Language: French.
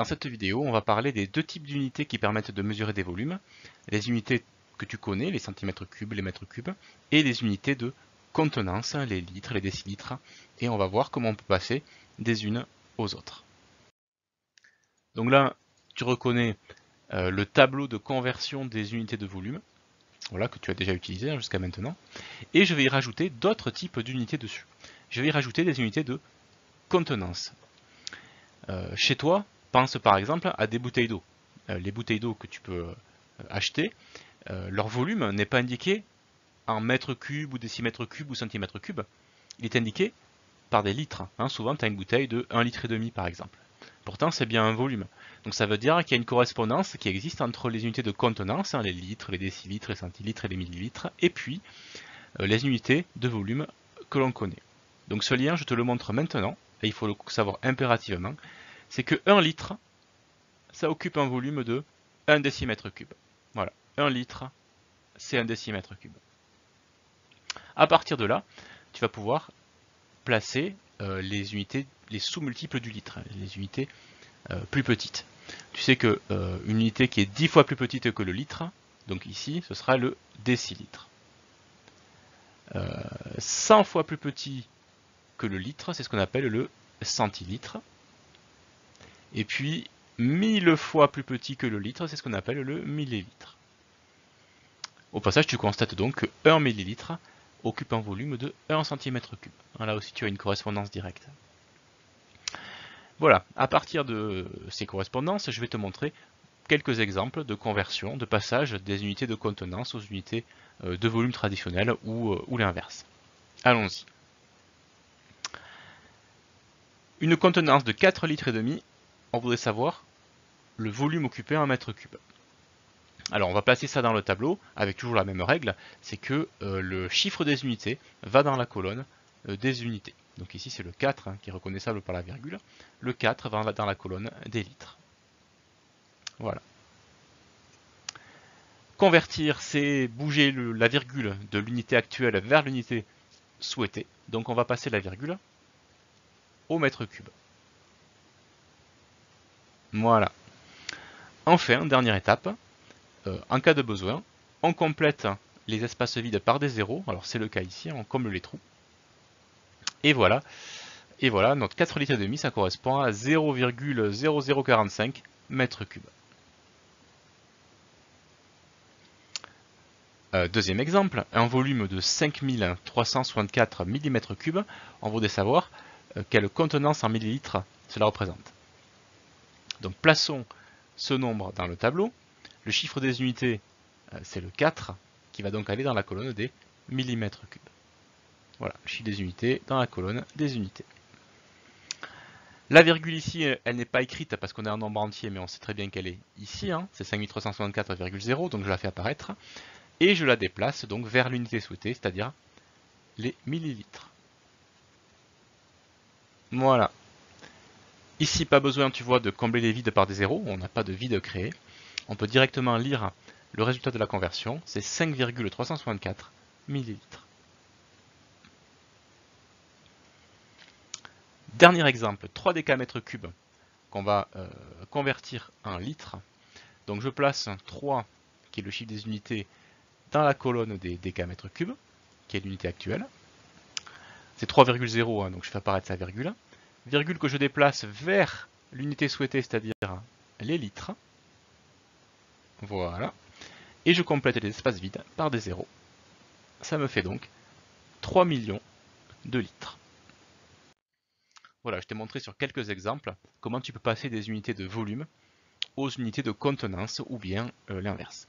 Dans cette vidéo, on va parler des deux types d'unités qui permettent de mesurer des volumes. Les unités que tu connais, les centimètres cubes, les mètres cubes, et les unités de contenance, les litres, les décilitres. Et on va voir comment on peut passer des unes aux autres. Donc là, tu reconnais le tableau de conversion des unités de volume, voilà, que tu as déjà utilisé jusqu'à maintenant. Et je vais y rajouter d'autres types d'unités dessus. Je vais y rajouter des unités de contenance. Chez toi, pense par exemple à des bouteilles d'eau. Les bouteilles d'eau que tu peux acheter, leur volume n'est pas indiqué en mètres cubes ou décimètres cubes ou centimètres cubes. Il est indiqué par des litres. Souvent, tu as une bouteille de 1,5 litre par exemple. Pourtant, c'est bien un volume. Donc ça veut dire qu'il y a une correspondance qui existe entre les unités de contenance, les litres, les décilitres, les centilitres et les millilitres, et puis les unités de volume que l'on connaît. Donc ce lien, je te le montre maintenant, et il faut le savoir impérativement, c'est que 1 litre, ça occupe un volume de 1 décimètre cube. Voilà, 1 litre, c'est 1 décimètre cube. À partir de là, tu vas pouvoir placer les unités, les sous-multiples du litre, les unités plus petites. Tu sais que une unité qui est 10 fois plus petite que le litre, donc ici, ce sera le décilitre. 100 fois plus petit que le litre, c'est ce qu'on appelle le centilitre. Et puis 1000 fois plus petit que le litre, c'est ce qu'on appelle le millilitre. Au passage, tu constates donc que 1 millilitre occupe un volume de 1 cm3. Là aussi, tu as une correspondance directe. Voilà, à partir de ces correspondances, je vais te montrer quelques exemples de conversion, de passage des unités de contenance aux unités de volume traditionnelles ou l'inverse. Allons-y. Une contenance de 4,5 litres, on voudrait savoir le volume occupé en mètres cubes. Alors on va placer ça dans le tableau avec toujours la même règle, c'est que le chiffre des unités va dans la colonne des unités. Donc ici c'est le 4 qui est reconnaissable par la virgule, le 4 va dans la colonne des litres. Voilà. Convertir, c'est bouger la virgule de l'unité actuelle vers l'unité souhaitée. Donc on va passer la virgule au mètre cube. Voilà. Enfin, dernière étape, en cas de besoin, on complète les espaces vides par des zéros. Alors c'est le cas ici, on comble les trous. Et voilà, notre 4,5 litres, ça correspond à 0,0045 mètres cubes. Deuxième exemple, un volume de 5364 mm3, on voudrait savoir quelle contenance en millilitres cela représente. Donc plaçons ce nombre dans le tableau. Le chiffre des unités, c'est le 4, qui va donc aller dans la colonne des millimètres cubes. Voilà, le chiffre des unités dans la colonne des unités. La virgule ici, elle n'est pas écrite parce qu'on est un nombre entier, mais on sait très bien qu'elle est ici, c'est 5364,0, donc je la fais apparaître. Et je la déplace donc vers l'unité souhaitée, c'est-à-dire les millilitres. Voilà. Ici, pas besoin, tu vois, de combler les vides par des zéros, on n'a pas de vide créé. On peut directement lire le résultat de la conversion, c'est 5,364 millilitres. Dernier exemple, 3 décamètres cubes qu'on va convertir en litres. Donc je place 3, qui est le chiffre des unités, dans la colonne des décamètres cubes, qui est l'unité actuelle. C'est 3,0, donc je fais apparaître sa virgule. Virgule que je déplace vers l'unité souhaitée, c'est-à-dire les litres. Voilà. Et je complète les espaces vides par des zéros. Ça me fait donc 3 millions de litres. Voilà, je t'ai montré sur quelques exemples comment tu peux passer des unités de volume aux unités de contenance ou bien l'inverse.